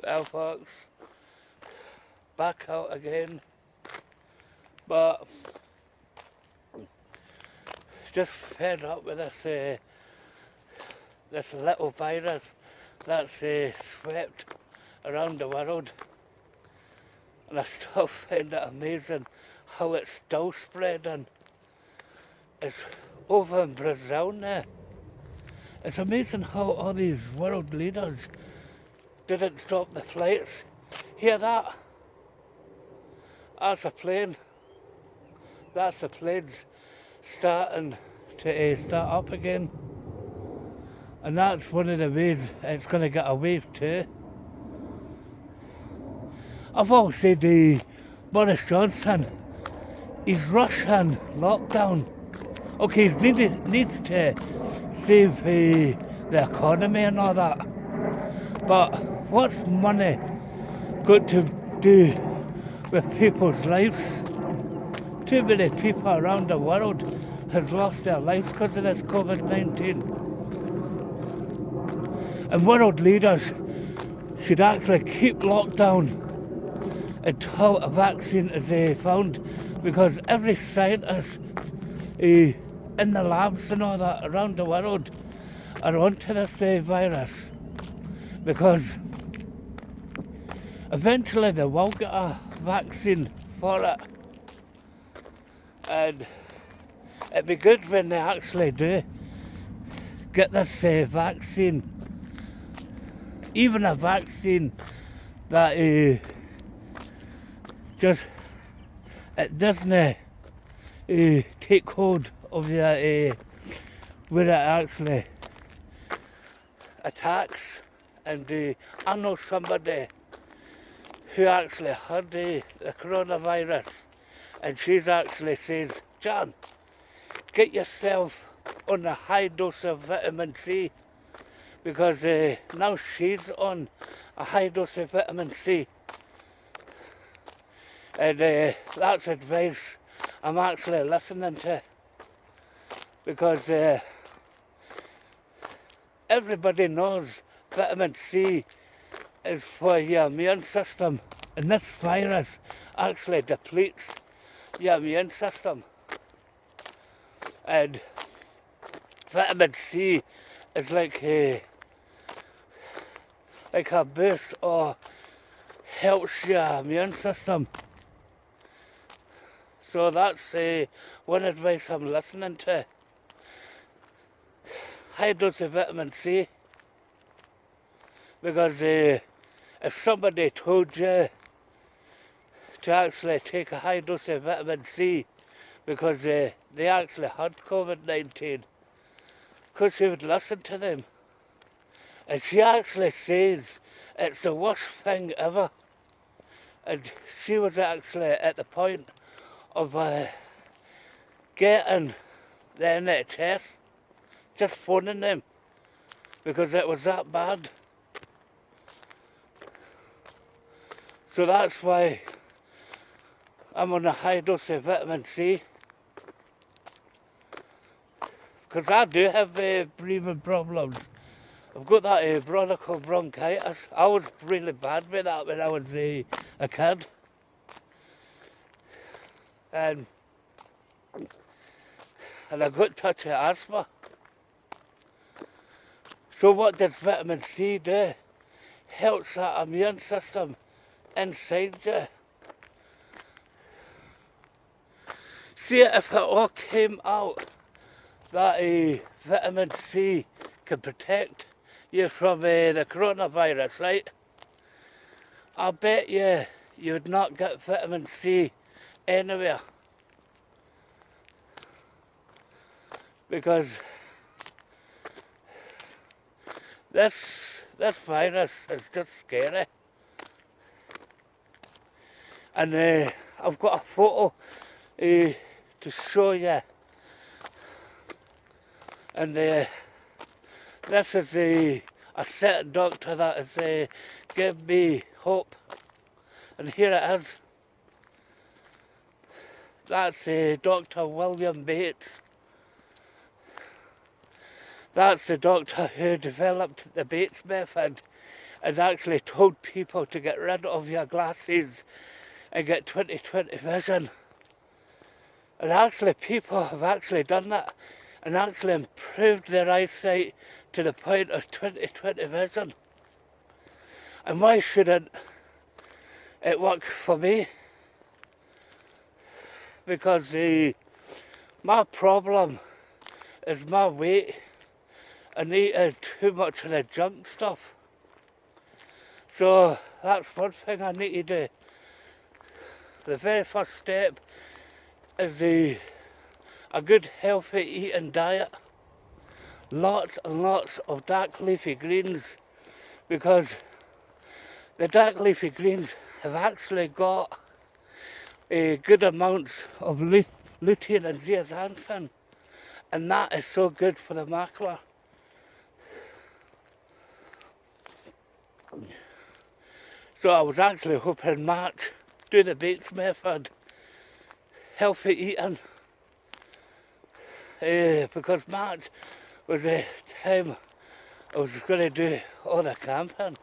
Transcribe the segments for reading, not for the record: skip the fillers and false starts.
Well folks, back out again, but just fed up with this little virus that's swept around the world, and I still find it amazing how it's still spreading. It's over in Brazil now. It's amazing how all these world leaders didn't stop the flights. Hear that? That's a plane. That's the planes starting to start up again. And that's one of the ways it's going to get a wave too. I've always said Boris Johnson, he's rushing lockdown. Okay, he needs to save the economy and all that. But what's money got to do with people's lives? Too many people around the world has lost their lives because of this COVID-19. And world leaders should actually keep lockdown until a vaccine is found, because every scientist in the labs and all that around the world are onto this virus, because eventually they will get a vaccine for it, and it'd be good when they actually do get this vaccine, even a vaccine that just it doesn't take hold of the where it actually attacks. And I know somebody who actually had the coronavirus, and she's actually says, John, get yourself on a high dose of vitamin C, because now she's on a high dose of vitamin C. And that's advice I'm actually listening to, because everybody knows vitamin C is for your immune system, and this virus actually depletes your immune system. And vitamin C is like a boost, or helps your immune system. So that's one advice I'm listening to. High dose of vitamin C. Because if somebody told you to actually take a high dose of vitamin C because they actually had COVID-19, could you would listen to them? And she actually says it's the worst thing ever. And she was actually at the point of getting the NHS, just phoning them, because it was that bad. So that's why I'm on a high dose of vitamin C, because I do have breathing problems. I've got that bronchitis. I was really bad with that when I was a kid. And I got touch of asthma. So what does vitamin C do? Helps that immune system inside you. See, if it all came out that vitamin C can protect you from the coronavirus, right? I'll bet you would not get vitamin C anywhere, because this virus is just scary. And I've got a photo to show you, and this is a certain doctor that has given me hope, and here it is. That's Dr. William Bates. That's the doctor who developed the Bates method, has actually told people to get rid of your glasses and get 20/20 vision. And actually people have actually done that and actually improved their eyesight to the point of 20/20 vision. And why shouldn't it work for me? Because my problem is my weight. I eat too much of the junk stuff. So that's one thing I need to do. The very first step is a good healthy eating diet. Lots and lots of dark leafy greens, because the dark leafy greens have actually got good amounts of lutein and zeaxanthin, and that is so good for the macula. So I was actually hoping March, do the Bates method, healthy eating, because March was the time I was going to do all the camping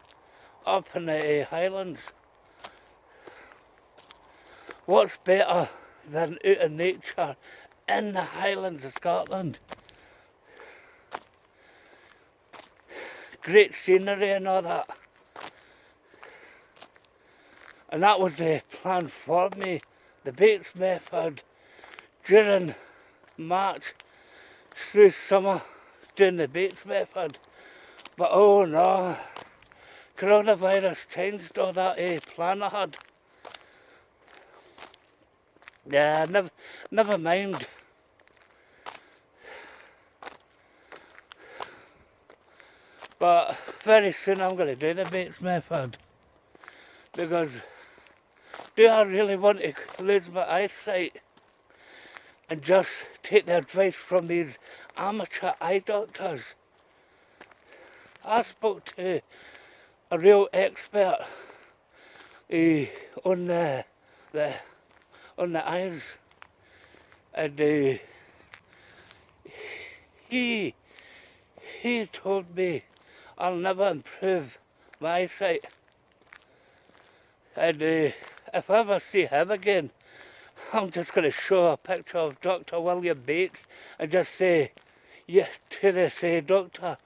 up in the Highlands. What's better than out in nature in the Highlands of Scotland? Great scenery and all that. And that was the plan for me, the Bates method, during March through summer, doing the Bates method. But oh no, coronavirus changed all that plan I had. Yeah, never mind. But very soon I'm going to do the Bates method, because do I really want to lose my eyesight and just take the advice from these amateur eye doctors? I spoke to a real expert on the eyes, and he told me I'll never improve my eyesight. And if I ever see him again, I'm just going to show a picture of Dr. William Bates and just say, yeah, to this doctor,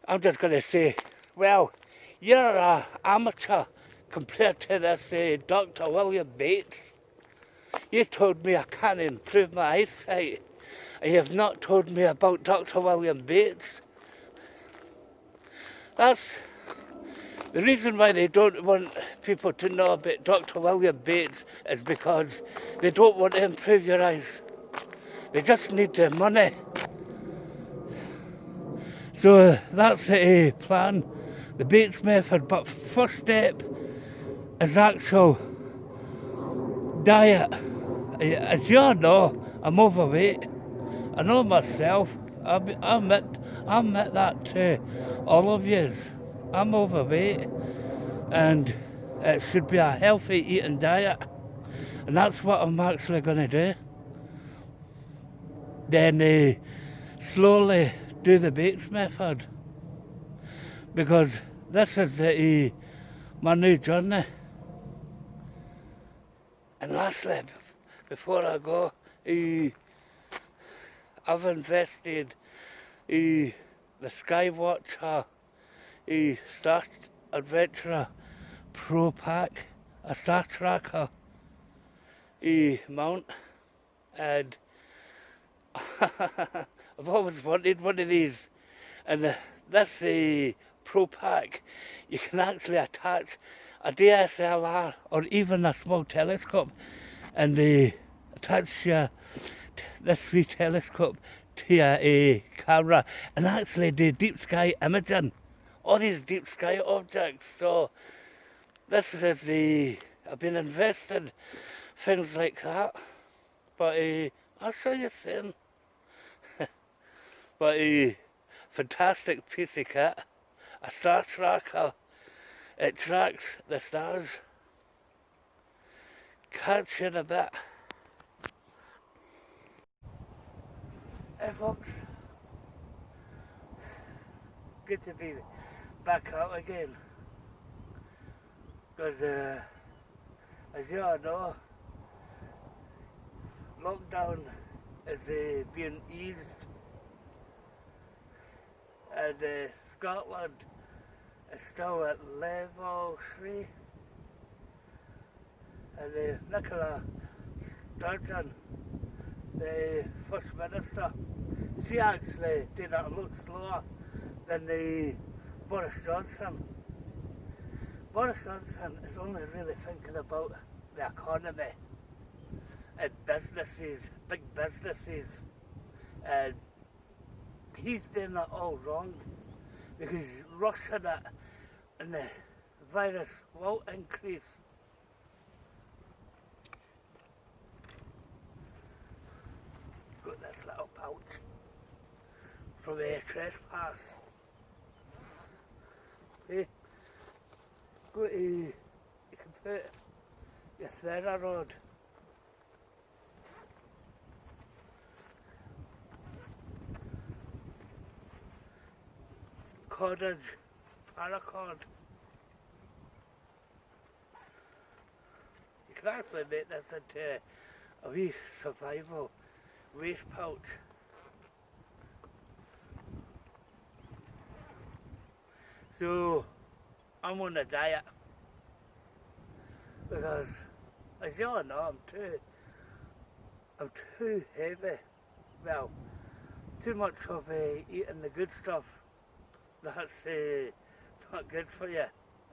I'm just going to say, well, you're an amateur compared to this Dr. William Bates. You told me I can't improve my eyesight, and you have not told me about Dr. William Bates. That's the reason why they don't want people to know about Dr. William Bates, is because they don't want to improve your eyes. They just need the money. So that's the plan, the Bates method. But first step is actual diet. As you all know, I'm overweight. I know myself. I admit that to all of you. I'm overweight, and it should be a healthy eating diet, and that's what I'm actually going to do. Then slowly do the Bates method, because this is my new journey. And lastly, before I go, I've invested the Skywatcher Star Adventurer Pro Pack, a Star Tracker mount, and I've always wanted one of these. And this Pro Pack, you can actually attach a DSLR or even a small telescope, and attach this wee telescope to a camera and actually do deep sky imaging, all these deep sky objects. So this is I've been investing things like that, but I'll show you soon. But fantastic piece of kit, a star tracker. It tracks the stars. Catch you in a bit. Hey folks, good to be back out again. Because as you all know, lockdown is being eased, and Scotland is still at level 3, and Nicola Sturgeon, the First Minister, she actually did it a lot slower than the Boris Johnson. Boris Johnson is only really thinking about the economy and businesses, big businesses, and he's doing it all wrong because he's rushing it and the virus will increase. Got this little pouch from the trespass. See? Go to, you can put your Thera rod. Cordage, paracord. You can actually make this into a wee survival waste pouch. So I'm on a diet because, as you all know, I'm too heavy. Well, too much of eating the good stuff. That's not good for you.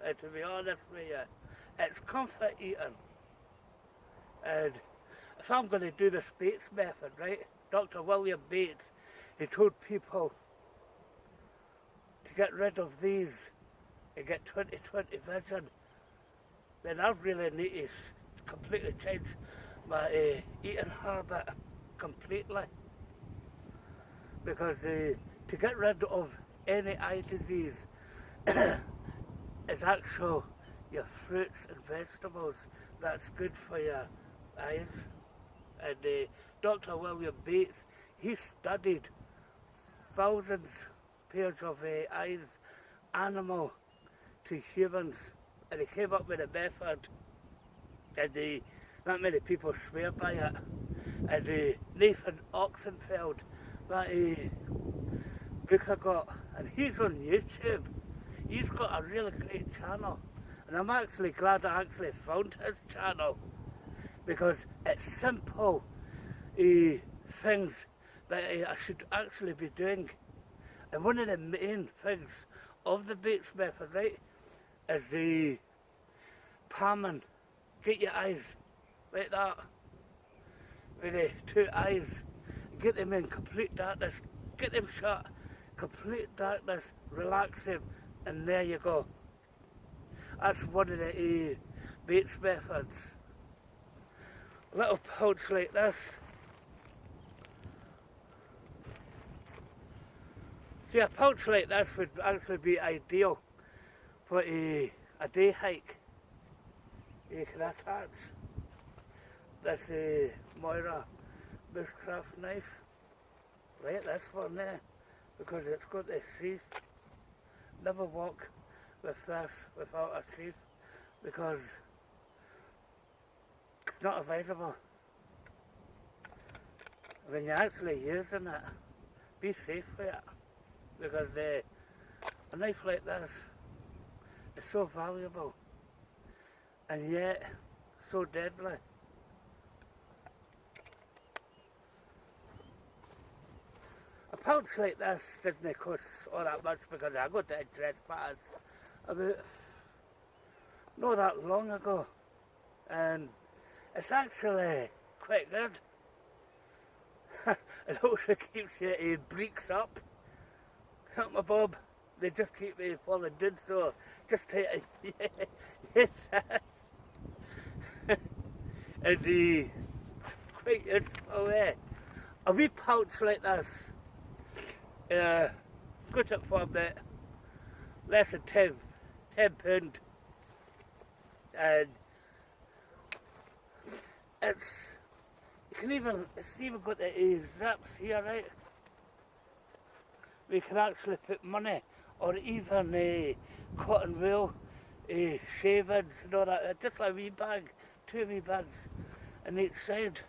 To be honest with you, it's comfort eating. And if I'm going to do the Bates method, right? Dr. William Bates, he told people to get rid of these and get 20/20 vision. Then I really need to completely change my eating habit completely. Because to get rid of any eye disease is actually your fruits and vegetables that's good for your eyes. And Dr. William Bates, he studied thousands pairs of eyes, animal to humans, and he came up with a method, and not many people swear by it. And Nathan Oxenfeld, that book I got, and he's on YouTube. He's got a really great channel, and I'm actually glad I actually found his channel because it's simple things that I should actually be doing. And one of the main things of the Bates method, right, is the palming. Get your eyes like that, with the two eyes, get them in complete darkness, get them shut, complete darkness, relax them, and there you go. That's one of the Bates methods. A little pouch like this. See, a pouch like this would actually be ideal for a day hike. You can attach this Moira bushcraft knife, right, this one there, because it's got the sheath. Never walk with this without a sheath because it's not available. When you're actually using it, be safe with it, because a knife like this is so valuable and yet so deadly. A pouch like this didn't cost all that much because I got it in trespass about not that long ago, and it's actually quite good. It also keeps your breeks up. Help my Bob, they just keep falling down, so just take it. Yes. And quite useful. A wee pouch like this, got it for about less than £10, and it's even got the zips here, right? We can actually put money or even cotton wool shavings and all that, just a wee bag, 2 wee bags on each side.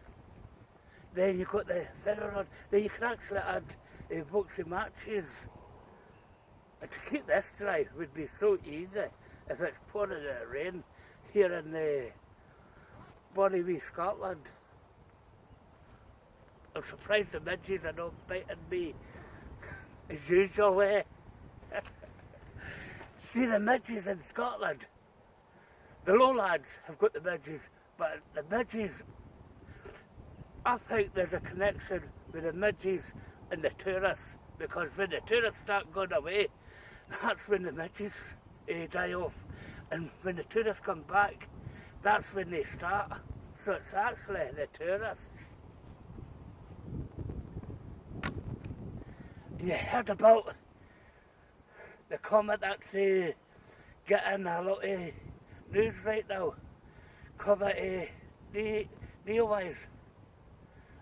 Then you got the feather rod, then you can actually add boxy matches. And to keep this dry would be so easy if it's pouring it rain here in bonny wee Scotland. I'm surprised the midges are not biting me as usual. See the midges in Scotland, the lowlands have got the midges, but the midges, I think there's a connection with the midges and the tourists, because when the tourists start going away, that's when the midges die off, and when the tourists come back, that's when they start. So it's actually the tourists. You heard about the comet that's getting a lot of news right now? Comet Neowise.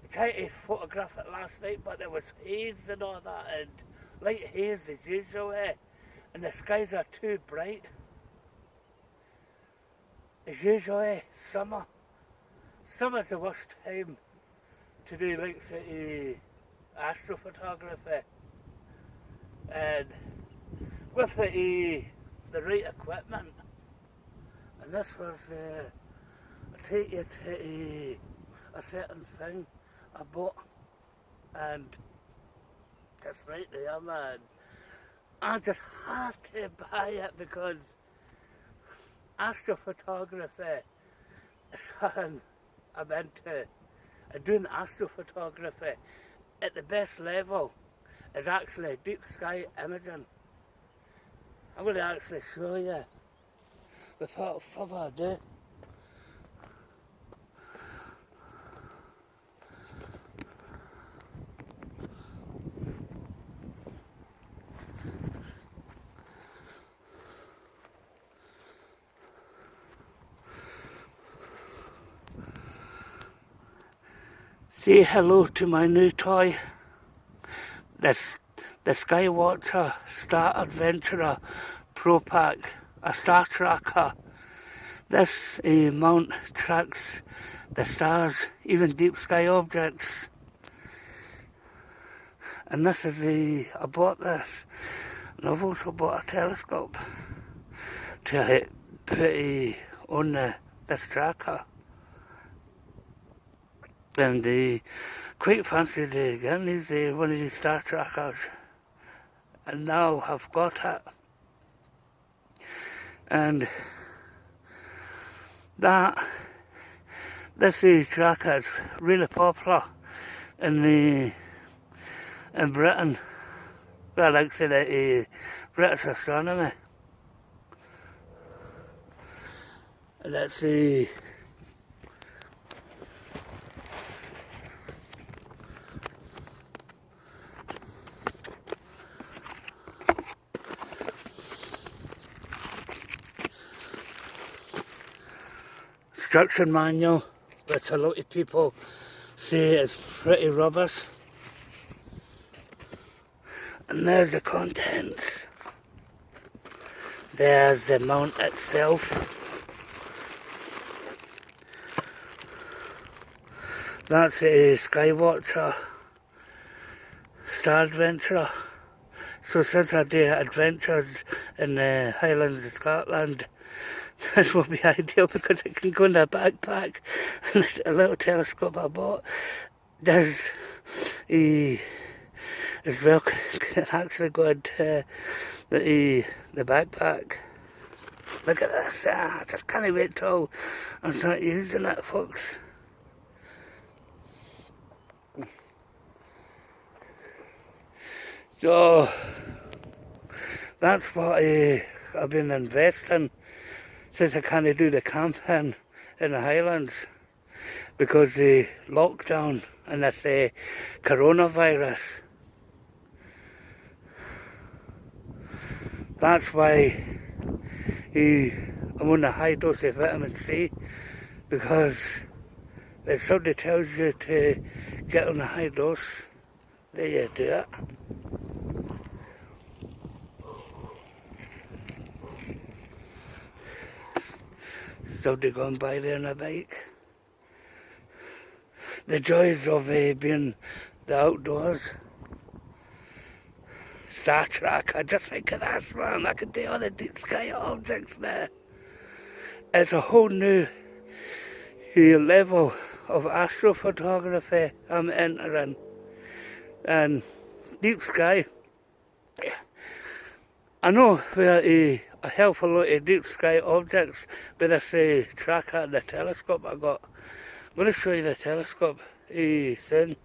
I tried to photograph it last night, but there was haze and all that, and light haze as usual, and the skies are too bright. As usual, summer. Summer's the worst time to do like astrophotography, and with the right equipment. And this was, I take you to a certain thing I bought, and just right there, man. I just had to buy it because astrophotography is something I'm into. And doing astrophotography at the best level is actually deep sky imaging. I'm going to actually show you without further ado. Say hello to my new toy, the Skywatcher Star Adventurer Pro Pack, a star tracker. This mount tracks the stars, even deep sky objects. And this is I bought this, and I've also bought a telescope to put on this tracker. And quite fancied getting these one of these star trackers, and now I've got it. And this tracker is really popular in Britain. Well, like I said, British astronomy, and that's instruction manual, which a lot of people say is pretty rubbish. And there's the contents. There's the mount itself. That's a Skywatcher Star Adventurer. So since I do adventures in the Highlands of Scotland, this will be ideal because it can go in a backpack. And a little telescope I bought does as well can actually go into the backpack. Look at this, I just can't wait till I start using it, folks. So that's what I've been investing since I can't do the camping in the Highlands because the lockdown and this coronavirus. That's why I'm on a high dose of vitamin C, because if somebody tells you to get on a high dose, there you do it. Somebody going by there on a bike. The joys of being the outdoors. Star Trek, I just think of that, man. I can do all the deep sky objects there. It's a whole new level of astrophotography I'm entering. And deep sky, I know where a hell of a lot of deep sky objects with this tracker and the telescope I got. I'm going to show you the telescope soon.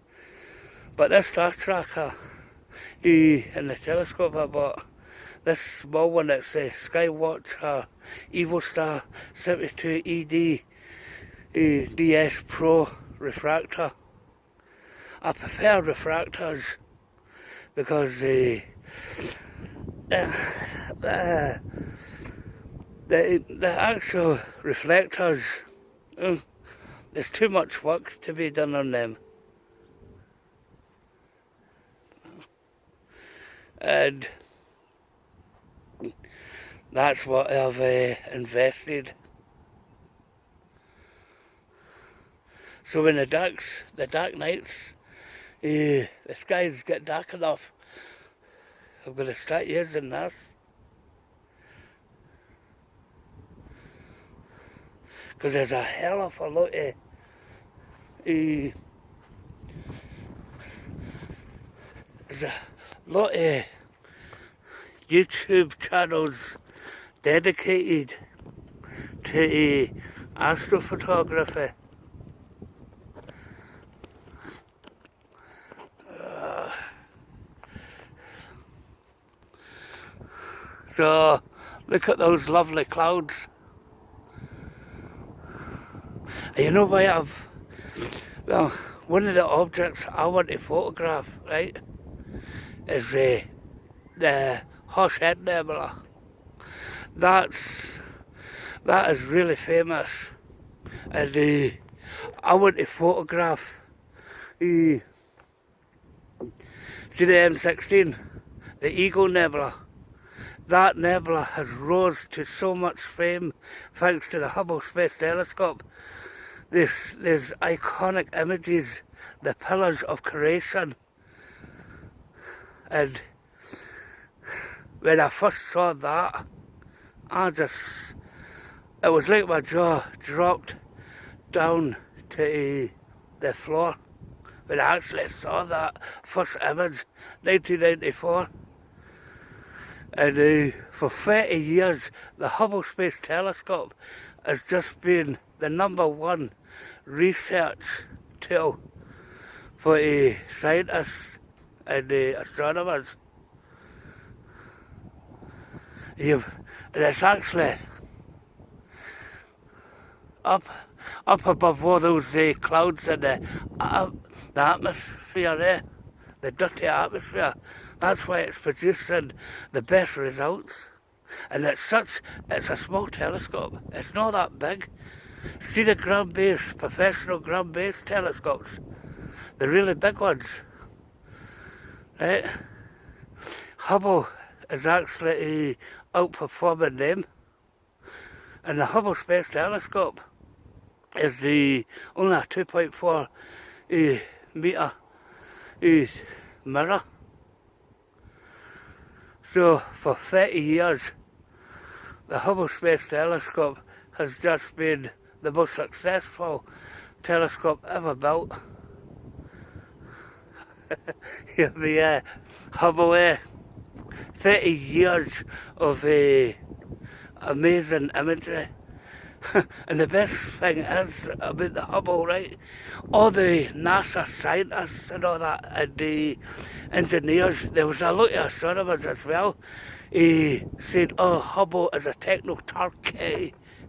But this star tracker and the telescope I bought, this small one, it's a Skywatch Evo Star 72 ED DS Pro refractor. I prefer refractors because the actual reflectors, there's too much work to be done on them. And that's what I've invested. So when the dark nights, the skies get dark enough, I'm going to start using this. Because there's a hell of a lot of there's a lot of YouTube channels dedicated to astrophotography. So look at those lovely clouds. And you know why well, one of the objects I want to photograph, right, is the Horsehead Nebula. That is really famous, and I want to photograph see the M16, the Eagle Nebula. That nebula has rose to so much fame thanks to the Hubble Space Telescope. There's iconic images, the pillars of creation. And when I first saw that, it was like my jaw dropped down to the floor when I actually saw that first image, 1994. And for 30 years, the Hubble Space Telescope has just been the #1 research tool for scientists and astronomers. And it's actually up above all those clouds in the atmosphere there, the dirty atmosphere. That's why it's producing the best results. And it's a small telescope. It's not that big. See the ground-based, professional ground-based telescopes? The really big ones. Right? Hubble is actually outperforming them. And the Hubble Space Telescope is only a 2.4 meter mirror. So for 30 years, the Hubble Space Telescope has just been the most successful telescope ever built. The Hubble, 30 years of amazing imagery. And the best thing is about the Hubble, right? All the NASA scientists and all that, and the engineers, there was a lot of astronomers as well, said, oh, Hubble is a techno-turk,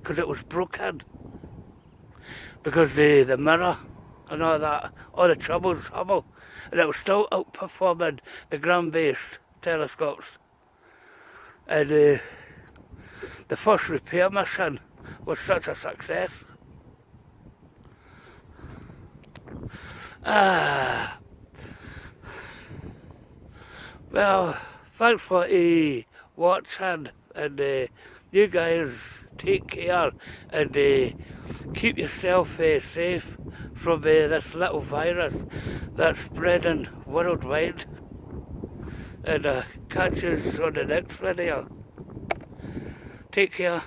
because it was broken. Because the mirror and all that, all the troubles, Hubble, and it was still outperforming the ground-based telescopes. And the first repair mission was such a success. Well, thanks for watching, and you guys take care and keep yourself safe from this little virus that's spreading worldwide. And catch us on the next video. Take care.